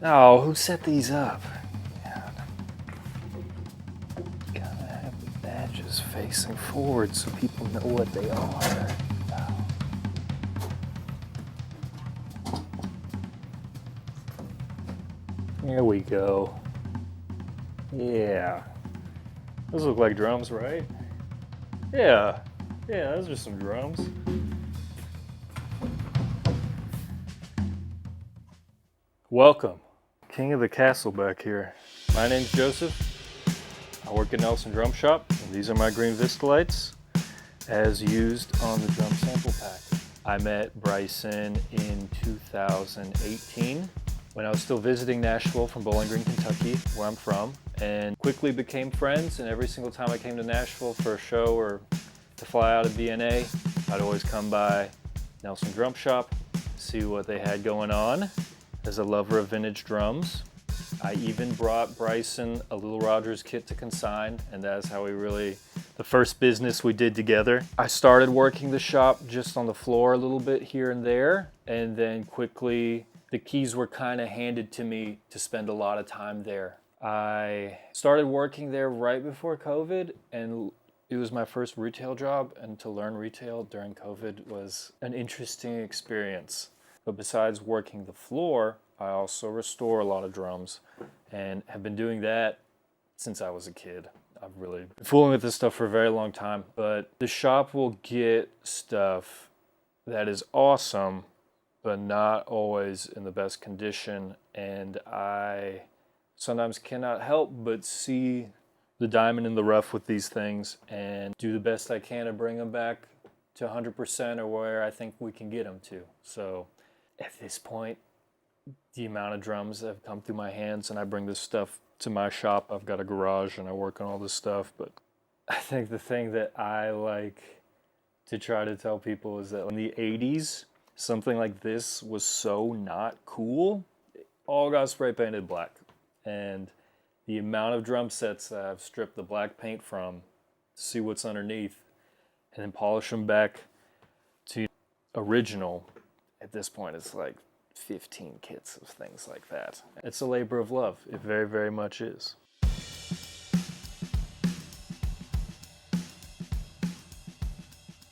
Oh, who set these up? God. Gotta have the badges facing forward so people know what they are. There we go. Yeah. Those look like drums, right? Yeah. Yeah, those are some drums. Welcome. King of the castle back here. My name's Joseph. I work at Nelson Drum Shop, and these are my green Vistalites as used on the drum sample pack. I met Bryson in 2018 when I was still visiting Nashville from Bowling Green, Kentucky, where I'm from, and quickly became friends. And every single time I came to Nashville for a show or to fly out of BNA, I'd always come by Nelson Drum Shop, see what they had going on. As a lover of vintage drums, I even brought Bryson a Little Rogers kit to consign, and that's how the first business we did together. I started working the shop just on the floor a little bit here and there, and then quickly the keys were kind of handed to me to spend a lot of time there. I started working there right before COVID, and it was my first retail job, and to learn retail during COVID was an interesting experience. But besides working the floor, I also restore a lot of drums and have been doing that since I was a kid. I've really been fooling with this stuff for a very long time, but the shop will get stuff that is awesome, but not always in the best condition. And I sometimes cannot help but see the diamond in the rough with these things and do the best I can to bring them back to 100% or where I think we can get them to. So at this point, the amount of drums that have come through my hands, and I bring this stuff to my shop. I've got a garage and I work on all this stuff, but I think the thing that I like to try to tell people is that in the 80s, something like this was so not cool. It all got spray painted black. And the amount of drum sets that I've stripped the black paint from to see what's underneath and then polish them back to original, at this point it's like 15 kits of things like that. It's a labor of love. It very, very much is.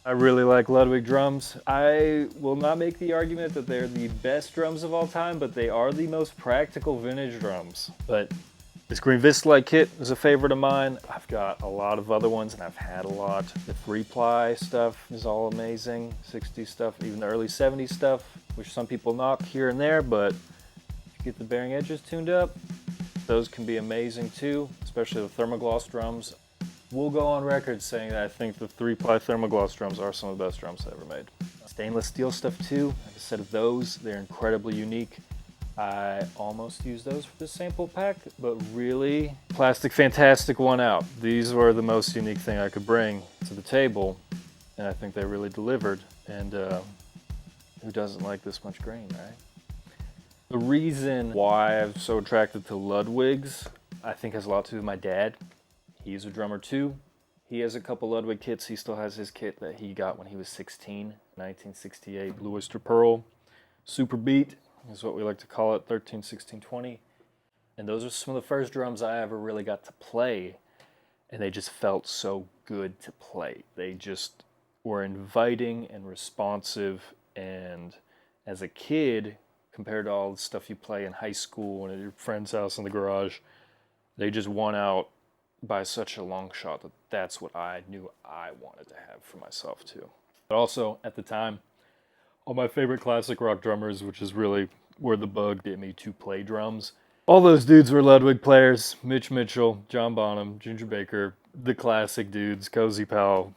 I really like Ludwig drums. I will not make the argument that they're the best drums of all time, but they are the most practical vintage drums. But this green Vistalite kit is a favorite of mine. I've got a lot of other ones, and I've had a lot. The 3-ply stuff is all amazing. 60s stuff, even the early 70s stuff, which some people knock here and there, but if you get the bearing edges tuned up, those can be amazing too, especially the thermogloss drums. We'll go on record saying that I think the 3-ply thermogloss drums are some of the best drums I ever made. Stainless steel stuff too, like I said, of those, they're incredibly unique. I almost used those for the sample pack, but really, Plastic Fantastic won out. These were the most unique thing I could bring to the table, and I think they really delivered. And who doesn't like this much grain, right? The reason why I'm so attracted to Ludwigs, I think has a lot to do with my dad. He's a drummer too. He has a couple Ludwig kits. He still has his kit that he got when he was 16, 1968 Blue Oyster Pearl Super Beat is what we like to call it, 13, 16, 20. And those are some of the first drums I ever really got to play, and they just felt so good to play. They just were inviting and responsive, and as a kid, compared to all the stuff you play in high school and at your friend's house in the garage, they just won out by such a long shot that that's what I knew I wanted to have for myself too. But also, at the time, all my favorite classic rock drummers, which is really where the bug bit me to play drums, all those dudes were Ludwig players. Mitch Mitchell, John Bonham, Ginger Baker, the classic dudes, Cozy Powell,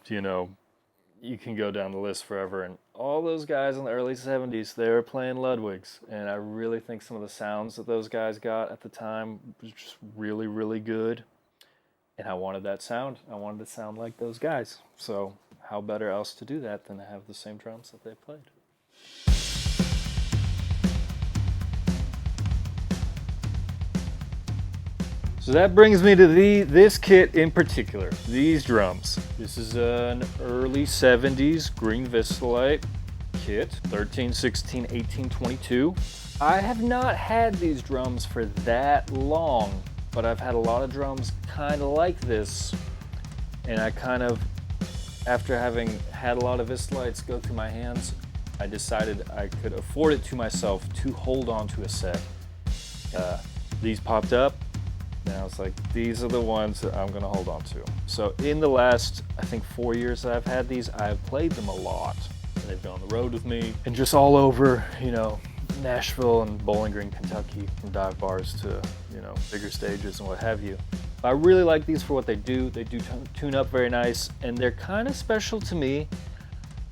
you can go down the list forever. And all those guys in the early 70s, they were playing Ludwigs. And I really think some of the sounds that those guys got at the time was just really, really good. And I wanted that sound. I wanted to sound like those guys. So how better else to do that than to have the same drums that they played? So that brings me to this kit in particular, these drums. This is an early 70s green Vistalite kit, 13, 16, 18, 22. I have not had these drums for that long, but I've had a lot of drums kind of like this, and I kind of, after having had a lot of Vistalites go through my hands, I decided I could afford it to myself to hold on to a set. These popped up, and I was like, these are the ones that I'm gonna hold on to. So in the last, I think 4 years that I've had these, I've played them a lot. And they've been on the road with me, and just all over, you know, Nashville and Bowling Green, Kentucky, from dive bars to, you know, bigger stages and what have you. I really like these for what they do. They do tune up very nice, and they're kind of special to me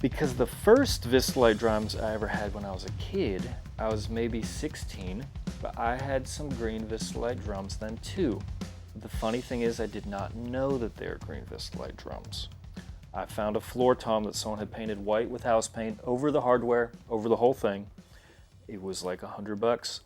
because the first Vistalite drums I ever had when I was a kid, I was maybe 16, but I had some green Vistalite drums then too. The funny thing is I did not know that they were green Vistalite drums. I found a floor tom that someone had painted white with house paint over the hardware, over the whole thing. It was like $100.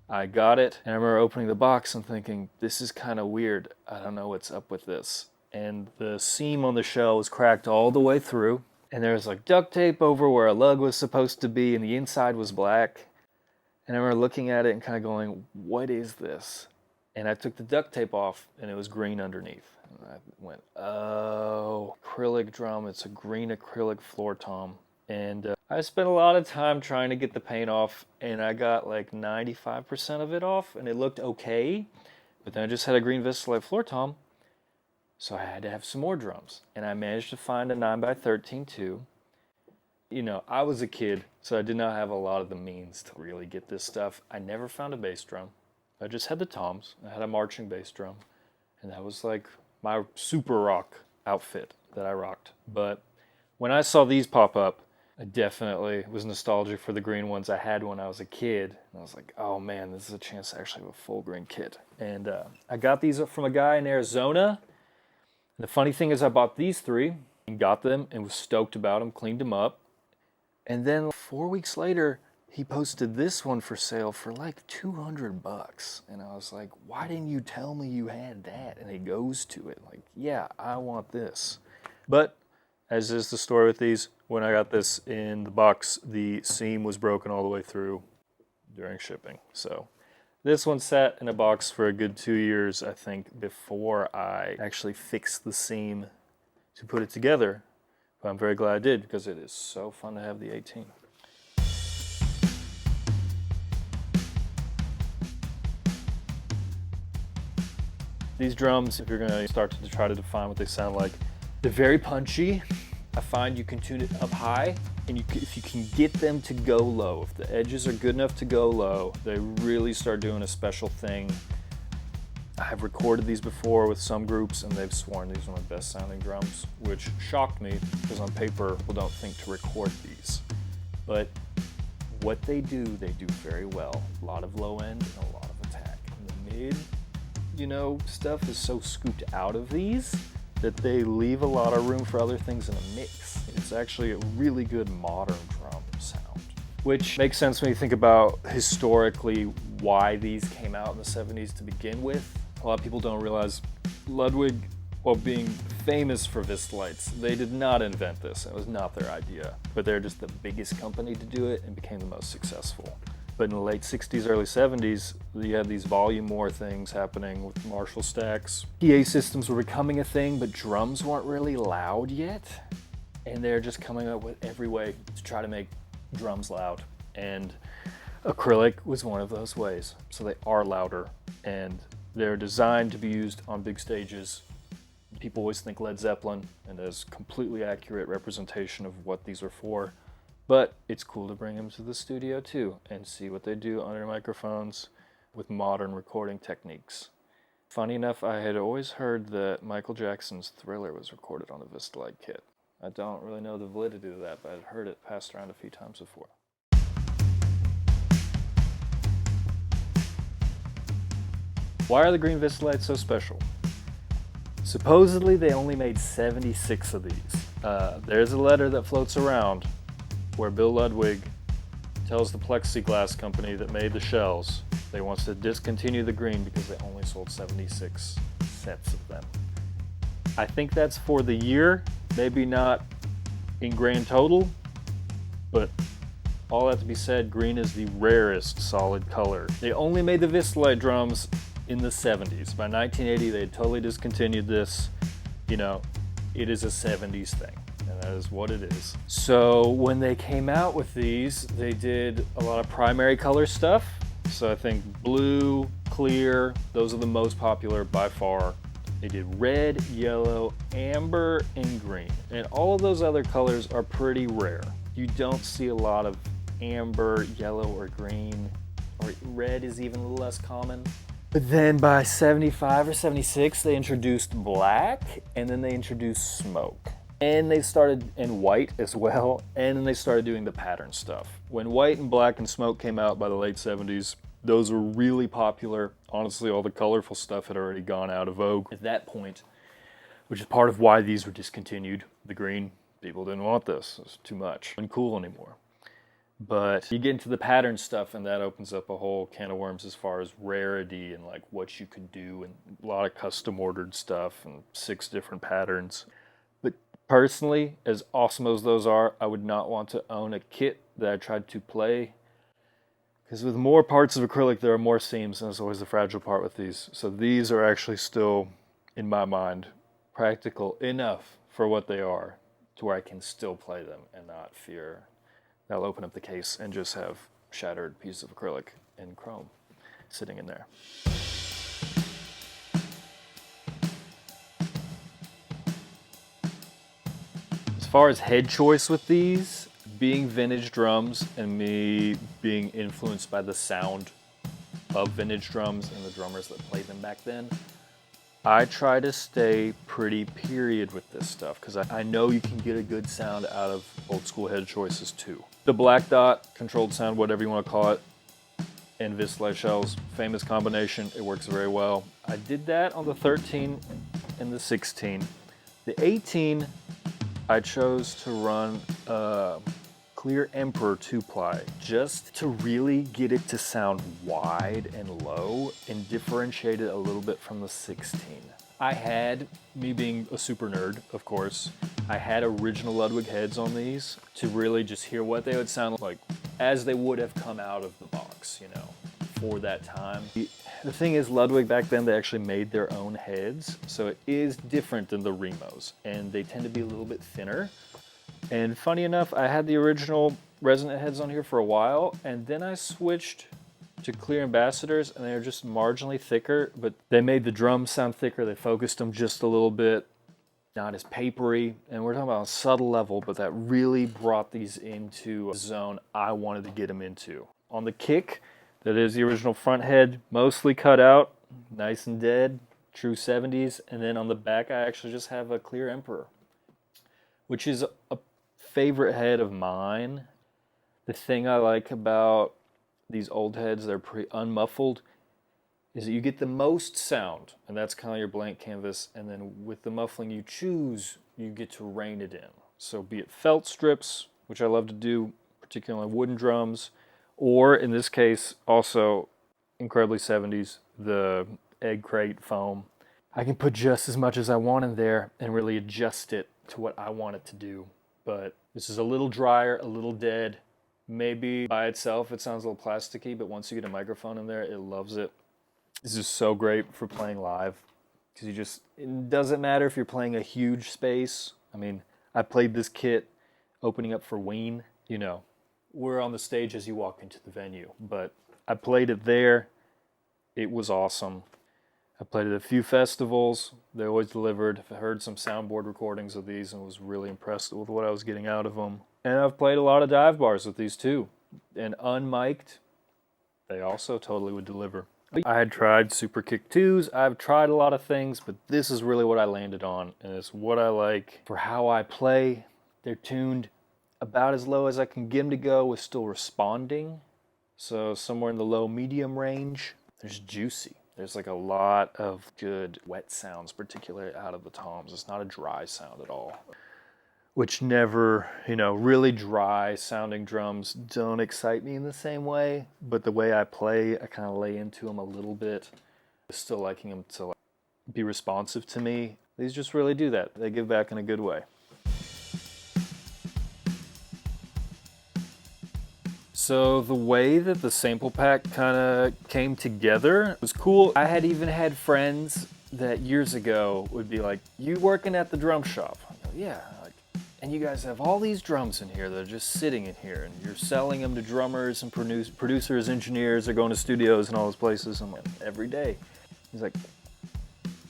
I got it, and I remember opening the box and thinking, this is kind of weird. I don't know what's up with this. And the seam on the shell was cracked all the way through, and there was like duct tape over where a lug was supposed to be, and the inside was black. And I remember looking at it and kind of going, what is this? And I took the duct tape off, and it was green underneath. And I went, oh, acrylic drum. It's a green acrylic floor tom. And I spent a lot of time trying to get the paint off, and I got like 95% of it off, and it looked okay. But then I just had a green Vistalite floor tom, so I had to have some more drums. And I managed to find a 9x13 too. You know, I was a kid, so I did not have a lot of the means to really get this stuff. I never found a bass drum. I just had the toms. I had a marching bass drum, and that was like my super rock outfit that I rocked. But when I saw these pop up, I definitely was nostalgic for the green ones I had when I was a kid. And I was like, oh man, this is a chance to actually have a full green kit. And I got these from a guy in Arizona. And the funny thing is I bought these three and got them and was stoked about them, cleaned them up. And then 4 weeks later, he posted this one for sale for like $200. And I was like, why didn't you tell me you had that? And he goes to it like, yeah, I want this. But as is the story with these, when I got this in the box, the seam was broken all the way through during shipping. So this one sat in a box for a good 2 years, I think, before I actually fixed the seam to put it together. But I'm very glad I did, because it is so fun to have the 18. These drums, if you're going to start to try to define what they sound like, they're very punchy. I find you can tune it up high, and if you can get them to go low, if the edges are good enough to go low, they really start doing a special thing. I have recorded these before with some groups, and they've sworn these are my best sounding drums, which shocked me, because on paper, people don't think to record these. But what they do very well. A lot of low end and a lot of attack. And the mid, you know, stuff is so scooped out of these that they leave a lot of room for other things in a mix. It's actually a really good modern drum sound, which makes sense when you think about historically why these came out in the 70s to begin with. A lot of people don't realize Ludwig, while being famous for Vistalites, they did not invent this. It was not their idea, but they're just the biggest company to do it and became the most successful. But in the late 60s, early 70s, you had these volume war things happening with Marshall stacks. PA systems were becoming a thing, but drums weren't really loud yet. And they're just coming up with every way to try to make drums loud. And acrylic was one of those ways. So they are louder, and they're designed to be used on big stages. People always think Led Zeppelin, and there's completely accurate representation of what these are for. But it's cool to bring them to the studio too and see what they do under microphones with modern recording techniques. Funny enough, I had always heard that Michael Jackson's Thriller was recorded on a Vistalite kit. I don't really know the validity of that, but I'd heard it passed around a few times before. Why are the green Vistalites so special? Supposedly they only made 76 of these. There's a letter that floats around where Bill Ludwig tells the plexiglass company that made the shells they wants to discontinue the green because they only sold 76 sets of them. I think that's for the year, maybe not in grand total, but all that to be said, green is the rarest solid color. They only made the Vistalite drums in the 70s. By 1980, they had totally discontinued this. You know, it is a 70s thing, and that is what it is. So when they came out with these, they did a lot of primary color stuff. So I think blue, clear, those are the most popular by far. They did red, yellow, amber, and green. And all of those other colors are pretty rare. You don't see a lot of amber, yellow, or green, or red is even a little less common. But then by 75 or 76, they introduced black, and then they introduced smoke. And they started in white as well, and then they started doing the pattern stuff. When white and black and smoke came out by the late 70s, those were really popular. Honestly, all the colorful stuff had already gone out of vogue at that point, which is part of why these were discontinued. The green, people didn't want this. It was too much. It wasn't cool anymore. But you get into the pattern stuff, and that opens up a whole can of worms as far as rarity and like what you could do, and a lot of custom ordered stuff and 6 different patterns. But personally, as awesome as those are, I would not want to own a kit that I tried to play. Because with more parts of acrylic, there are more seams, and that's always the fragile part with these. So these are actually still, in my mind, practical enough for what they are to where I can still play them and not fear that I'll open up the case and just have shattered pieces of acrylic and chrome sitting in there. As far as head choice with these, being vintage drums and me being influenced by the sound of vintage drums and the drummers that played them back then, I try to stay pretty period with this stuff because I know you can get a good sound out of old school head choices too. The black dot, controlled sound, whatever you want to call it, and Vistalite shells, famous combination, it works very well. I did that on the 13 and the 16. The 18, I chose to run clear Emperor 2-ply just to really get it to sound wide and low and differentiate it a little bit from the 16. I had, me being a super nerd, of course, I had original Ludwig heads on these to really just hear what they would sound like as they would have come out of the box, you know, for that time. The thing is, Ludwig back then, they actually made their own heads, so it is different than the Remos, and they tend to be a little bit thinner. And funny enough, I had the original resonant heads on here for a while, and then I switched to clear ambassadors, and they were just marginally thicker, but they made the drums sound thicker. They focused them just a little bit, not as papery, and we're talking about a subtle level, but that really brought these into a zone I wanted to get them into. On the kick, that is the original front head, mostly cut out, nice and dead, true 70s, and then on the back, I actually just have a clear Emperor, which is a favorite head of mine. The thing I like about these old heads, they're pretty unmuffled, is that you get the most sound, and that's kind of your blank canvas, and then with the muffling you choose, you get to rein it in. So be it felt strips, which I love to do, particularly on wooden drums, or in this case, also incredibly 70s, the egg crate foam. I can put just as much as I want in there and really adjust it to what I want it to do. But this is a little drier, a little dead. Maybe by itself it sounds a little plasticky, but once you get a microphone in there, it loves it. This is so great for playing live because it doesn't matter if you're playing a huge space. I mean, I played this kit opening up for Ween. You know, we're on the stage as you walk into the venue, but I played it there. It was awesome. I played at a few festivals. They always delivered. I heard some soundboard recordings of these and was really impressed with what I was getting out of them. And I've played a lot of dive bars with these too. And unmiked, they also totally would deliver. I had tried Super Kick 2s. I've tried a lot of things, but this is really what I landed on. And it's what I like for how I play. They're tuned about as low as I can get them to go with still responding. So somewhere in the low medium range. There's juicy. There's like a lot of good wet sounds, particularly out of the toms. It's not a dry sound at all. Which never, really dry sounding drums don't excite me in the same way. But the way I play, I kind of lay into them a little bit. Still liking them to be responsive to me. These just really do that. They give back in a good way. So the way that the sample pack kind of came together was cool. I had even had friends that years ago would be like, "You working at the drum shop?" I go, "Yeah." Like, "And you guys have all these drums in here that are just sitting in here, and you're selling them to drummers and producers, engineers, or going to studios and all those places." I'm like, "Every day." He's like,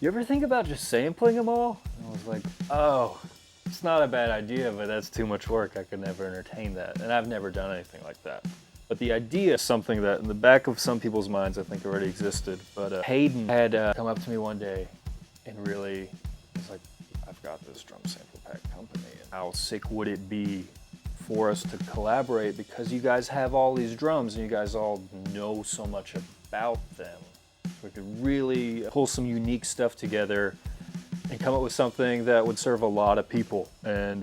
"You ever think about just sampling them all?" And I was like, "Oh, it's not a bad idea, but that's too much work. I could never entertain that." And I've never done anything like that. But the idea is something that in the back of some people's minds I think already existed. But Hayden had come up to me one day and really was like, "I've got this drum sample pack company. And how sick would it be for us to collaborate, because you guys have all these drums and you guys all know so much about them. So we could really pull some unique stuff together and come up with something that would serve a lot of people and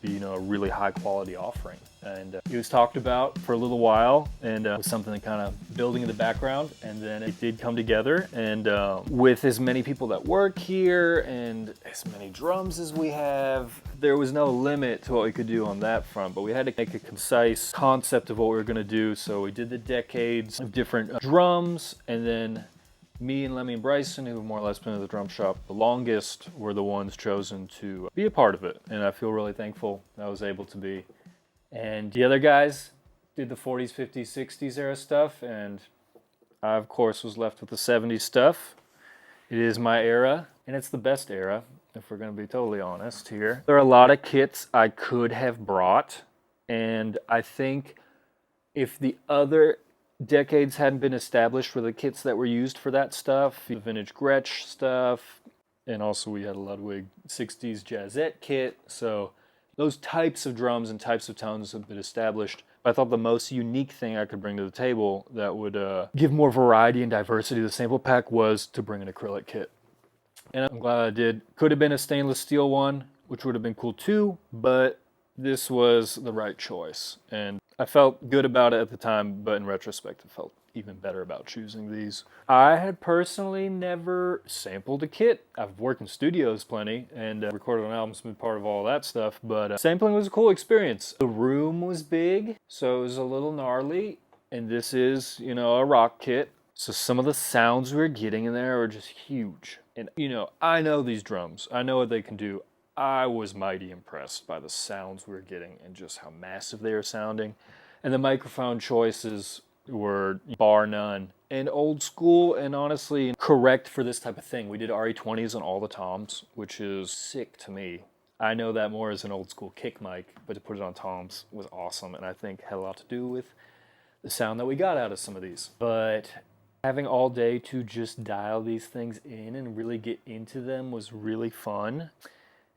be, a really high quality offering." And it was talked about for a little while, and it was something that kind of building in the background, and then it did come together. And with as many people that work here and as many drums as we have, there was no limit to what we could do on that front, but we had to make a concise concept of what we were going to do. So we did the decades of different drums, and then me and Lemmy and Bryson, who have more or less been at the drum shop the longest, were the ones chosen to be a part of it. And I feel really thankful that I was able to be. And the other guys did the 40s, 50s, 60s era stuff, and I, of course, was left with the 70s stuff. It is my era, and it's the best era, if we're going to be totally honest here. There are a lot of kits I could have brought, and I think if the other decades hadn't been established for the kits that were used for that stuff, the vintage Gretsch stuff, and also we had a Ludwig 60s jazzette kit, so those types of drums and types of tones have been established. I thought the most unique thing I could bring to the table that would give more variety and diversity to the sample pack was to bring an acrylic kit. And I'm glad I did. Could have been a stainless steel one, which would have been cool too, but this was the right choice. And I felt good about it at the time, but in retrospect, I felt even better about choosing these. I had personally never sampled a kit. I've worked in studios plenty and recorded on albums, been part of all that stuff, but sampling was a cool experience. The room was big, so it was a little gnarly, and this is, a rock kit. So some of the sounds we were getting in there were just huge. And, I know these drums. I know what they can do. I was mighty impressed by the sounds we were getting and just how massive they were sounding. And the microphone choices were bar none. And old school and honestly correct for this type of thing. We did RE20s on all the toms, which is sick to me. I know that more as an old school kick mic, but to put it on toms was awesome, and I think had a lot to do with the sound that we got out of some of these. But having all day to just dial these things in and really get into them was really fun.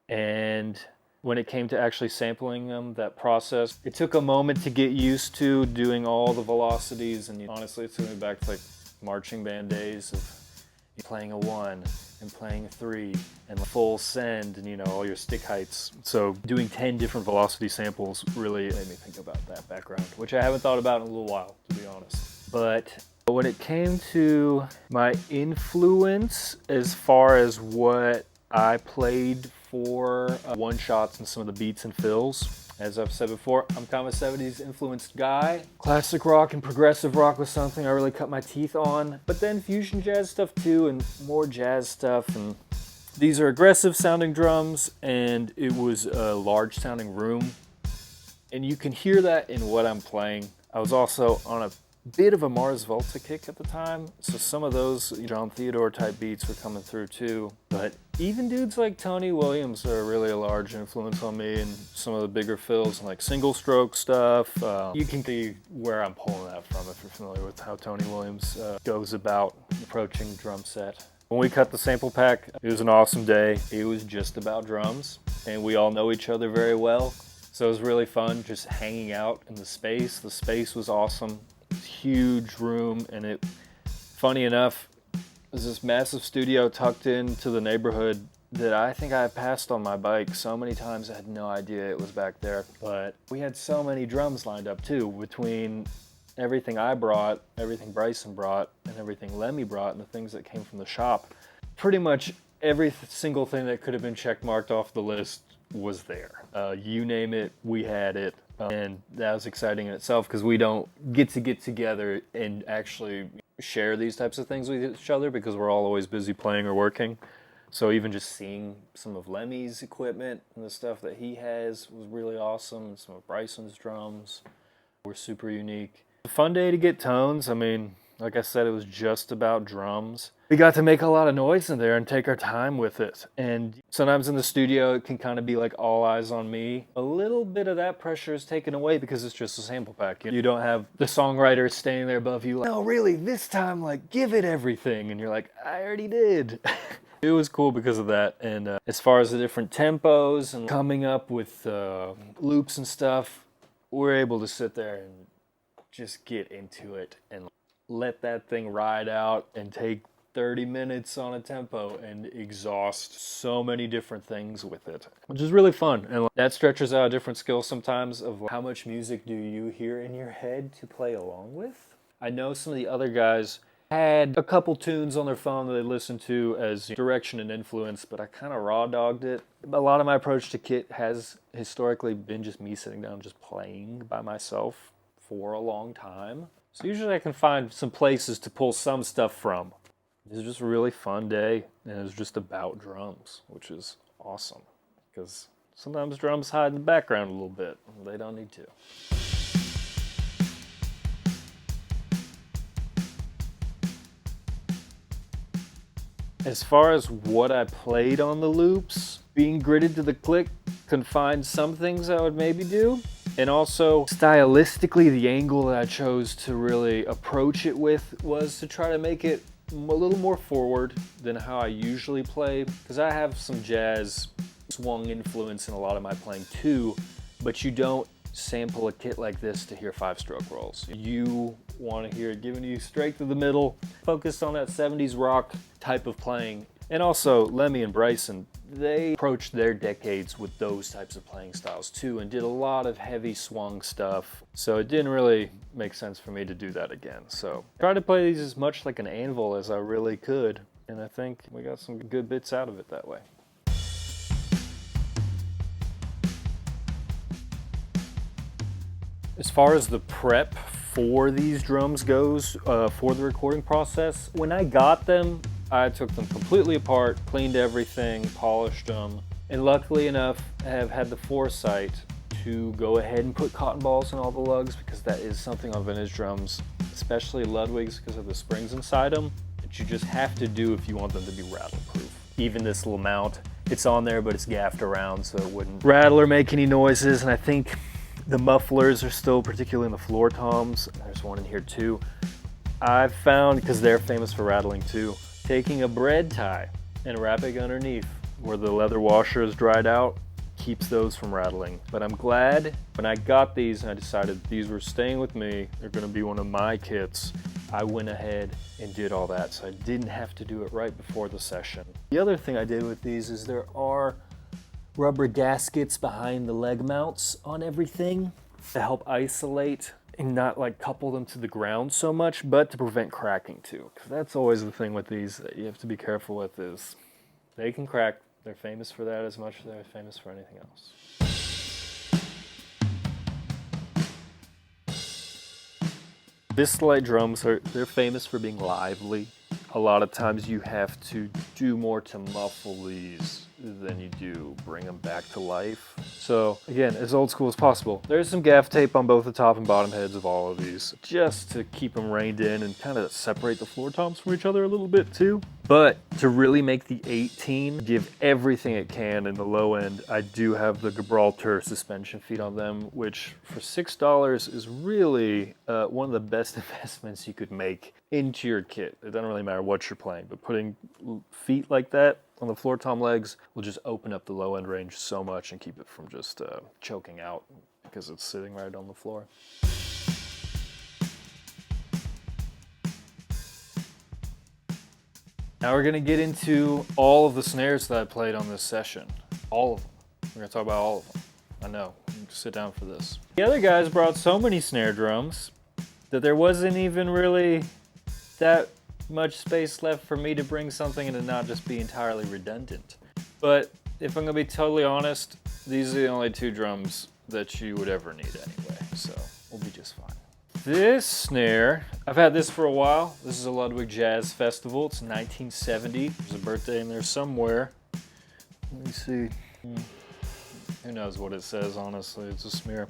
And when it came to actually sampling them, that process, it took a moment to get used to doing all the velocities. And honestly, it took me back to like marching band days of playing a 1 and playing a 3 and full send and all your stick heights. So doing 10 different velocity samples really made me think about that background, which I haven't thought about in a little while, to be honest. But when it came to my influence as far as what I played for one-shots and some of the beats and fills, as I've said before, I'm kind of a 70s influenced guy. Classic rock and progressive rock was something I really cut my teeth on, but then fusion jazz stuff too, and more jazz stuff. And these are aggressive sounding drums, and it was a large sounding room, and you can hear that in what I'm playing. I was also on a bit of a Mars Volta kick at the time, so some of those John Theodore type beats were coming through too. But even dudes like Tony Williams are really a large influence on me, and some of the bigger fills and like single stroke stuff. You can see where I'm pulling that from if you're familiar with how Tony Williams goes about approaching drum set. When we cut the sample pack, it was an awesome day. It was just about drums, and we all know each other very well, so it was really fun just hanging out in the space. The space was awesome. Huge room, and funny enough, there's this massive studio tucked into the neighborhood that I think I passed on my bike so many times I had no idea it was back there. But we had so many drums lined up too, between everything I brought, everything Bryson brought, and everything Lemmy brought, and the things that came from the shop. Pretty much every single thing that could have been check marked off the list was there. You name it, we had it. And that was exciting in itself because we don't get together and actually share these types of things with each other because we're all always busy playing or working. So even just seeing some of Lemmy's equipment and the stuff that he has was really awesome. Some of Bryson's drums were super unique. A fun day to get tones. I mean, like I said, it was just about drums. We got to make a lot of noise in there and take our time with it. And sometimes in the studio, it can kind of be like all eyes on me. A little bit of that pressure is taken away because it's just a sample pack. You don't have the songwriter standing there above you like, no, really, this time, like, give it everything. And you're like, I already did. It was cool because of that. And as far as the different tempos and coming up with loops and stuff, we're able to sit there and just get into it and let that thing ride out and take 30 minutes on a tempo and exhaust so many different things with it, which is really fun. And that stretches out a different skill sometimes of how much music do you hear in your head to play along with. I know some of the other guys had a couple tunes on their phone that they listened to as direction and influence, but I kind of raw dogged it. A lot of my approach to kit has historically been just me sitting down just playing by myself for a long time. So usually I can find some places to pull some stuff from. It was just a really fun day, and it was just about drums, which is awesome, because sometimes drums hide in the background a little bit. They don't need to. As far as what I played on the loops, being gridded to the click confined some things I would maybe do. And also, stylistically, the angle that I chose to really approach it with was to try to make it a little more forward than how I usually play, because I have some jazz swung influence in a lot of my playing too, but you don't sample a kit like this to hear 5-stroke rolls. You want to hear it giving you straight to the middle, focused on that 70s rock type of playing. And also, Lemmy and Bryson, they approached their decades with those types of playing styles too, and did a lot of heavy swung stuff. So it didn't really make sense for me to do that again. So I tried to play these as much like an anvil as I really could, and I think we got some good bits out of it that way. As far as the prep for these drums goes, for the recording process, when I got them, I took them completely apart, cleaned everything, polished them, and luckily enough, I have had the foresight to go ahead and put cotton balls in all the lugs, because that is something on vintage drums, especially Ludwig's, because of the springs inside them, that you just have to do if you want them to be rattle proof. Even this little mount, it's on there, but it's gaffed around so it wouldn't rattle or make any noises. And I think the mufflers are still, particularly in the floor toms, there's one in here too, I've found, because they're famous for rattling too, taking a bread tie and wrapping underneath where the leather washer is dried out keeps those from rattling. But I'm glad when I got these and I decided these were staying with me, they're going to be one of my kits, I went ahead and did all that so I didn't have to do it right before the session. The other thing I did with these is there are rubber gaskets behind the leg mounts on everything to help isolate and not like couple them to the ground so much, but to prevent cracking too. Because that's always the thing with these that you have to be careful with, is they can crack. They're famous for that as much as they're famous for anything else. Vistalite drums, they're famous for being lively. A lot of times you have to do more to muffle these than you do bring them back to life. So again, as old school as possible. There's some gaff tape on both the top and bottom heads of all of these, just to keep them reined in and kind of separate the floor toms from each other a little bit too. But to really make the 18 give everything it can in the low end, I do have the Gibraltar suspension feet on them, which for $6 is really one of the best investments you could make into your kit. It doesn't really matter what you're playing, but putting feet like that on the floor tom legs will just open up the low end range so much and keep it from just choking out because it's sitting right on the floor. Now we're gonna get into all of the snares that I played on this session. All of them. We're gonna talk about all of them. I know, sit down for this. The other guys brought so many snare drums that there wasn't even really that much space left for me to bring something and to not just be entirely redundant. But if I'm gonna be totally honest, these are the only two drums that you would ever need anyway, so we'll be just fine. This snare, I've had this for a while. This is a Ludwig Jazz Festival. It's 1970. There's a birthday in there somewhere. Let me see. Who knows what it says, honestly. It's a smear.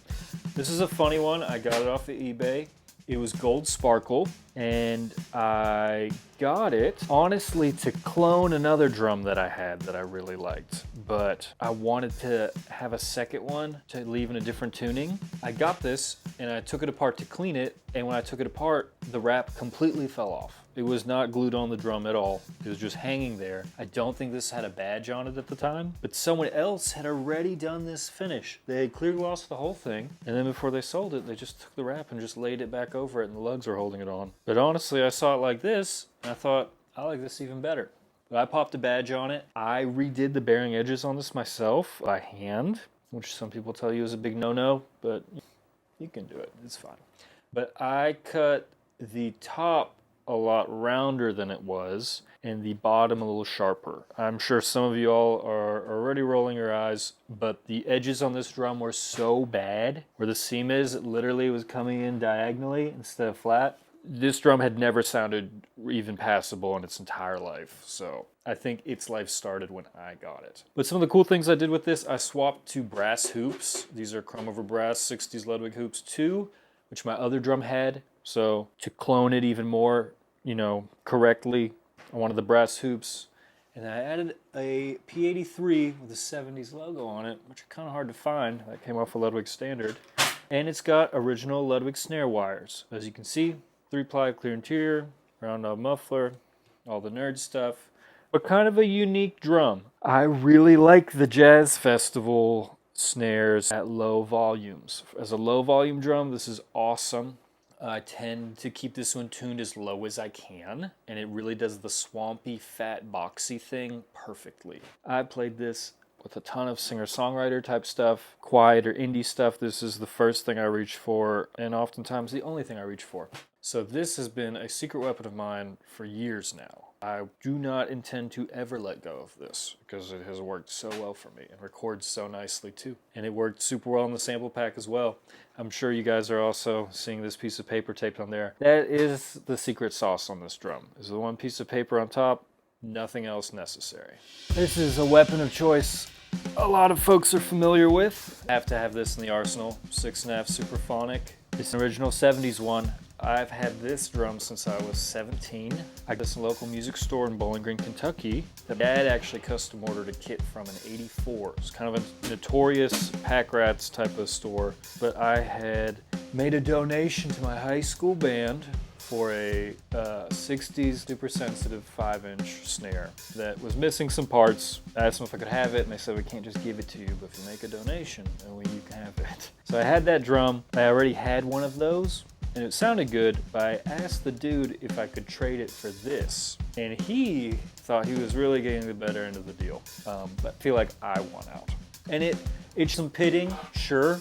This is a funny one. I got it off of eBay. It was gold sparkle, and I got it, honestly, to clone another drum that I had that I really liked. But I wanted to have a second one to leave in a different tuning. I got this, and I took it apart to clean it, and when I took it apart, the wrap completely fell off. It was not glued on the drum at all. It was just hanging there. I don't think this had a badge on it at the time, but someone else had already done this finish. They had clear glossed the whole thing, and then before they sold it, they just took the wrap and just laid it back over it, and the lugs are holding it on. But honestly, I saw it like this, and I thought, I like this even better. But I popped a badge on it. I redid the bearing edges on this myself by hand, which some people tell you is a big no-no, but you can do it, it's fine. But I cut the top a lot rounder than it was, and the bottom a little sharper. I'm sure some of you all are already rolling your eyes, but the edges on this drum were so bad. Where the seam is, it literally was coming in diagonally instead of flat. This drum had never sounded even passable in its entire life, so I think its life started when I got it. But some of the cool things I did with this, I swapped to brass hoops. These are chrome over brass 60s Ludwig hoops 2, which my other drum had. So to clone it even more, correctly, I wanted the brass hoops. And I added a P83 with a 70s logo on it, which are kind of hard to find. That came off a Ludwig standard. And it's got original Ludwig snare wires. As you can see, 3-ply clear interior, round knob muffler, all the nerd stuff. But kind of a unique drum. I really like the Jazz Festival snares at low volumes. As a low volume drum, this is awesome. I tend to keep this one tuned as low as I can, and it really does the swampy, fat, boxy thing perfectly. I played this with a ton of singer-songwriter type stuff, quiet or indie stuff. This is the first thing I reach for, and oftentimes the only thing I reach for. So this has been a secret weapon of mine for years now. I do not intend to ever let go of this because it has worked so well for me and records so nicely too. And it worked super well in the sample pack as well. I'm sure you guys are also seeing this piece of paper taped on there. That is the secret sauce on this drum. Is the one piece of paper on top, nothing else necessary. This is a weapon of choice a lot of folks are familiar with. I have to have this in the arsenal, 6.5 Supraphonic. It's an original 70s one. I've had this drum since I was 17. I got this in a local music store in Bowling Green, Kentucky. The dad actually custom ordered a kit from an '84. It's kind of a notorious pack rats type of store. But I had made a donation to my high school band for a 60s super sensitive 5-inch snare that was missing some parts. I asked them if I could have it, and they said, we can't just give it to you, but if you make a donation, then you can have it. So I had that drum. I already had one of those, and it sounded good, but I asked the dude if I could trade it for this. And he thought he was really getting the better end of the deal. But I feel like I won out. And it's some pitting, sure,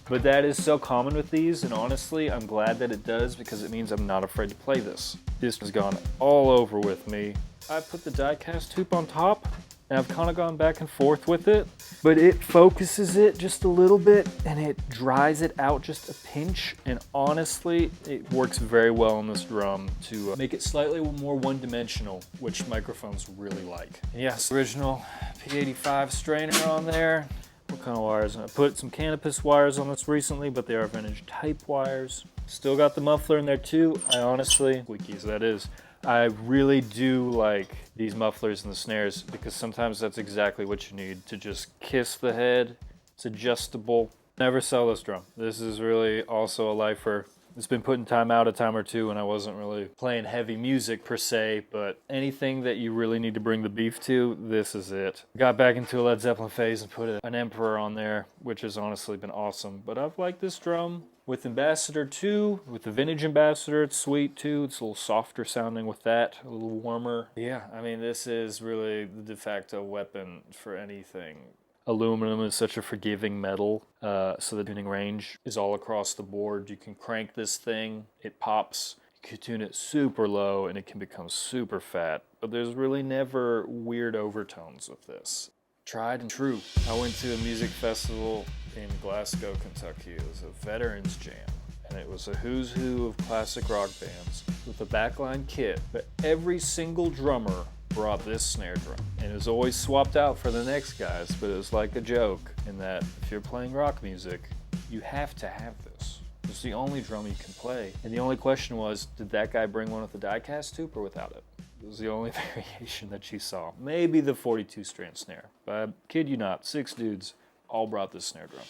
but that is so common with these, and honestly, I'm glad that it does because it means I'm not afraid to play this. This has gone all over with me. I put the die-cast hoop on top, and I've kind of gone back and forth with it, but it focuses it just a little bit, and it dries it out just a pinch, and honestly, it works very well on this drum to make it slightly more one-dimensional, which microphones really like. And yes, original P85 strainer on there. What kind of wires? I put some Canopus wires on this recently, but they are vintage type wires. Still got the muffler in there too. I honestly, squeakies that is, I really do like these mufflers and the snares because sometimes that's exactly what you need to just kiss the head. It's adjustable. Never sell this drum. This is really also a lifer. It's been put in time out a time or two, and I wasn't really playing heavy music per se, but anything that you really need to bring the beef to, this is it. Got back into a Led Zeppelin phase and put an Emperor on there, which has honestly been awesome. But I've liked this drum with Ambassador too, with the vintage Ambassador. It's sweet too. It's a little softer sounding with that, a little warmer. Yeah, I mean, this is really the de facto weapon for anything. Aluminum is such a forgiving metal, so the tuning range is all across the board. You can crank this thing, it pops. You can tune it super low and it can become super fat, but there's really never weird overtones with this. tried and true. I went to a music festival in Glasgow, Kentucky. It was a veterans jam, and it was a who's who of classic rock bands with a backline kit, but every single drummer brought this snare drum, and it was always swapped out for the next guys, but it was like a joke in that if you're playing rock music, you have to have this. It's the only drum you can play, and the only question was, did that guy bring one with a die-cast tube or without it? It was the only variation that you saw. Maybe the 42 strand snare, but I kid you not, 6 dudes all brought this snare drum.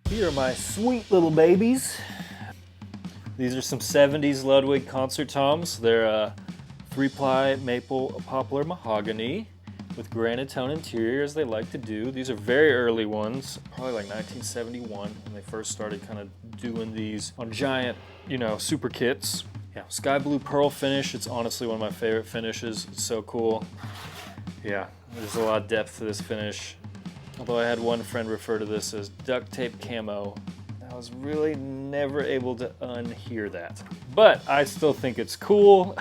Here are my sweet little babies. These are some 70s Ludwig concert toms. They're 3-ply maple poplar mahogany with granite tone interior, as they like to do. These are very early ones, probably like 1971 when they first started kind of doing these on giant, you know, super kits. Yeah, sky blue pearl finish. It's honestly one of my favorite finishes. It's so cool. Yeah, there's a lot of depth to this finish. Although I had one friend refer to this as duct tape camo. I was really never able to unhear that. But I still think it's cool.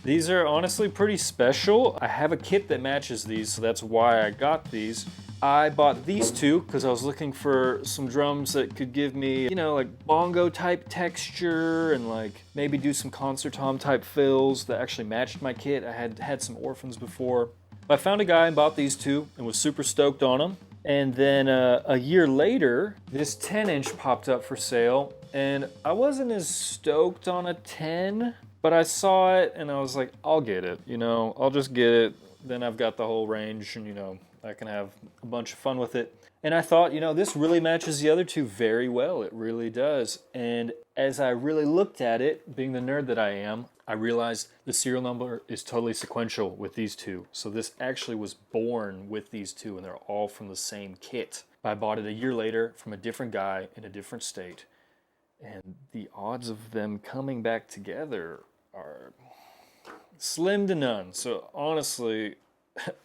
These are honestly pretty special. I have a kit that matches these, so that's why I got these. I bought these two because I was looking for some drums that could give me, you know, like bongo type texture and like maybe do some concert tom type fills that actually matched my kit. I had some orphans before. I found a guy and bought these two and was super stoked on them. And then a year later, this 10-inch popped up for sale, and I wasn't as stoked on a 10, but I saw it and I was like, I'll get it, you know, I'll just get it. Then I've got the whole range and, you know, I can have a bunch of fun with it. And I thought, you know, this really matches the other two very well. It really does. And as I really looked at it, being the nerd that I am, I realized the serial number is totally sequential with these two. So this actually was born with these two, and they're all from the same kit. I bought it a year later from a different guy in a different state. And the odds of them coming back together are slim to none. So honestly,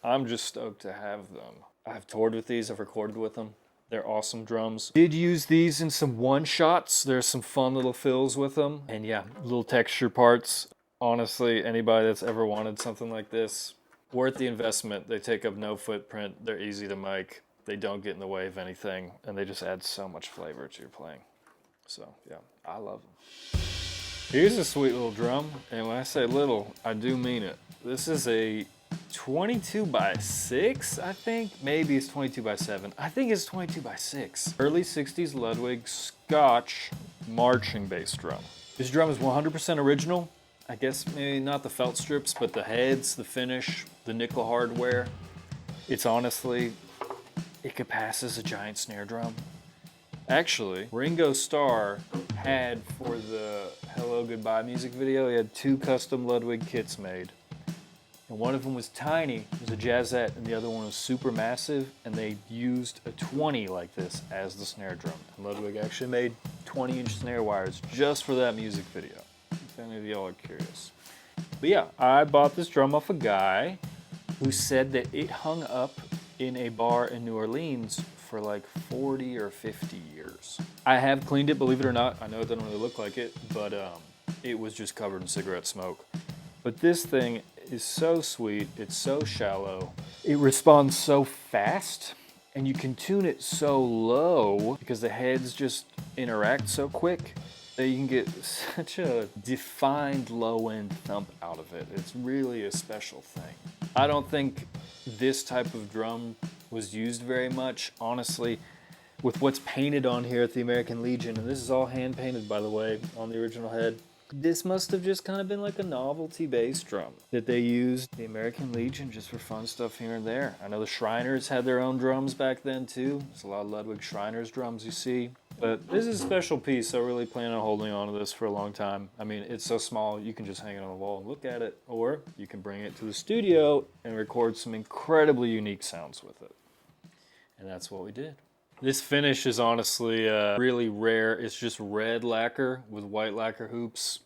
I'm just stoked to have them. I've toured with these, I've recorded with them. They're awesome drums. Did use these in some one-shots. There's some fun little fills with them. And yeah, little texture parts. Honestly, anybody that's ever wanted something like this, worth the investment. They take up no footprint. They're easy to make. They don't get in the way of anything. And they just add so much flavor to your playing. So yeah, I love them. Here's a sweet little drum. And when I say little, I do mean it. This is a 22 by 6, I think. Maybe it's 22 by 7. I think it's 22 by 6. Early 60s Ludwig Scotch marching bass drum. This drum is 100% original. I guess maybe not the felt strips, but the heads, the finish, the nickel hardware. It's honestly, it could pass as a giant snare drum. Actually, Ringo Starr had, for the Hello Goodbye music video, he had 2 custom Ludwig kits made. And one of them was tiny, it was a jazzette, and the other one was super massive, and they used a 20 like this as the snare drum. And Ludwig actually made 20-inch snare wires just for that music video, if any of y'all are curious. But yeah, I bought this drum off a guy who said that it hung up in a bar in New Orleans for like 40 or 50 years. I have cleaned it, believe it or not. I know it doesn't really look like it, but it was just covered in cigarette smoke. But this thing is so sweet, it's so shallow, it responds so fast, and you can tune it so low because the heads just interact so quick that you can get such a defined low-end thump out of it. It's really a special thing. I don't think this type of drum was used very much, honestly, with what's painted on here at the American Legion, and this is all hand painted, by the way, on the original head. This must have just kind of been like a novelty bass drum that they used the American Legion just for fun stuff here and there. I know the Shriners had their own drums back then too. There's a lot of Ludwig Shriners drums you see. But this is a special piece, so I really plan on holding on to this for a long time. I mean, it's so small, you can just hang it on the wall and look at it, or you can bring it to the studio and record some incredibly unique sounds with it. And that's what we did. This finish is honestly really rare. It's just red lacquer with white lacquer hoops.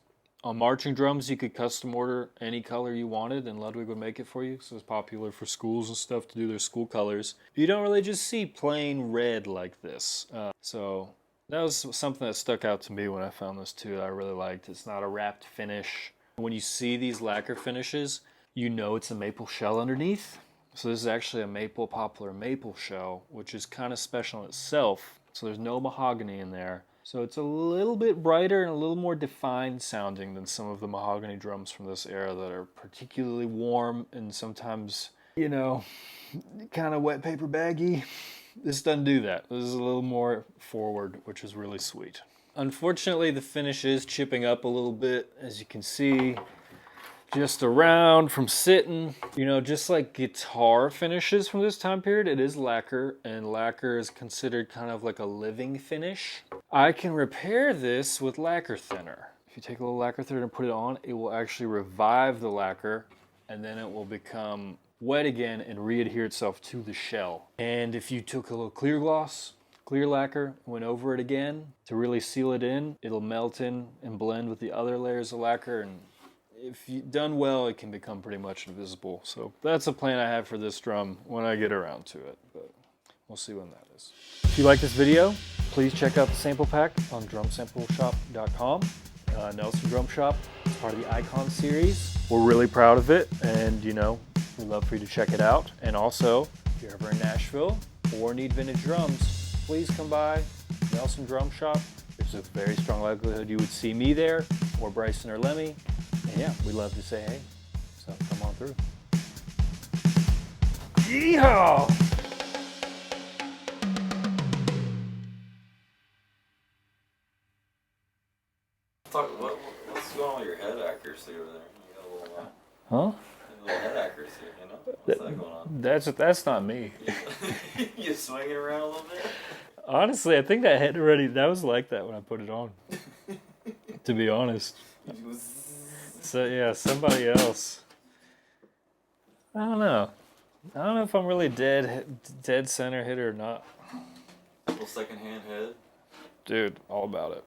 On marching drums, you could custom order any color you wanted, and Ludwig would make it for you. So it's popular for schools and stuff to do their school colors. You don't really just see plain red like this. So that was something that stuck out to me when I found this too that I really liked. It's not a wrapped finish. When you see these lacquer finishes, you know it's a maple shell underneath. So this is actually a maple poplar maple shell, which is kind of special in itself. So there's no mahogany in there. So it's a little bit brighter and a little more defined sounding than some of the mahogany drums from this era that are particularly warm and sometimes, you know, kind of wet paper baggy. This doesn't do that. This is a little more forward, which is really sweet. Unfortunately, the finish is chipping up a little bit, as you can see. Just around from sitting, you know, just like guitar finishes from this time period, it is lacquer, and lacquer is considered kind of like a living finish. I can repair this with lacquer thinner. If you take a little lacquer thinner and put it on, it will actually revive the lacquer, and then it will become wet again and re-adhere itself to the shell. And if you took a little clear gloss, clear lacquer, went over it again to really seal it in, it'll melt in and blend with the other layers of lacquer, and if you've done well, it can become pretty much invisible. So that's a plan I have for this drum when I get around to it, but we'll see when that is. If you like this video, please check out the sample pack on drumsampleshop.com. Nelson Drum Shop is part of the Icon series. We're really proud of it, and you know, we'd love for you to check it out. And also, if you're ever in Nashville or need vintage drums, please come by Nelson Drum Shop. There's a very strong likelihood you would see me there, or Bryson or Lemmy. And yeah, we'd love to say hey, so come on through. Yeehaw! What's going on with your head accuracy over there? You got a little, Huh? a little head accuracy, you know? What's that going on? That's not me. You swing it around a little bit? Honestly, I think that was like that when I put it on. To be honest. So yeah, somebody else. I don't know. I don't know if I'm really dead center hitter or not. Little second hand head. Dude, all about it.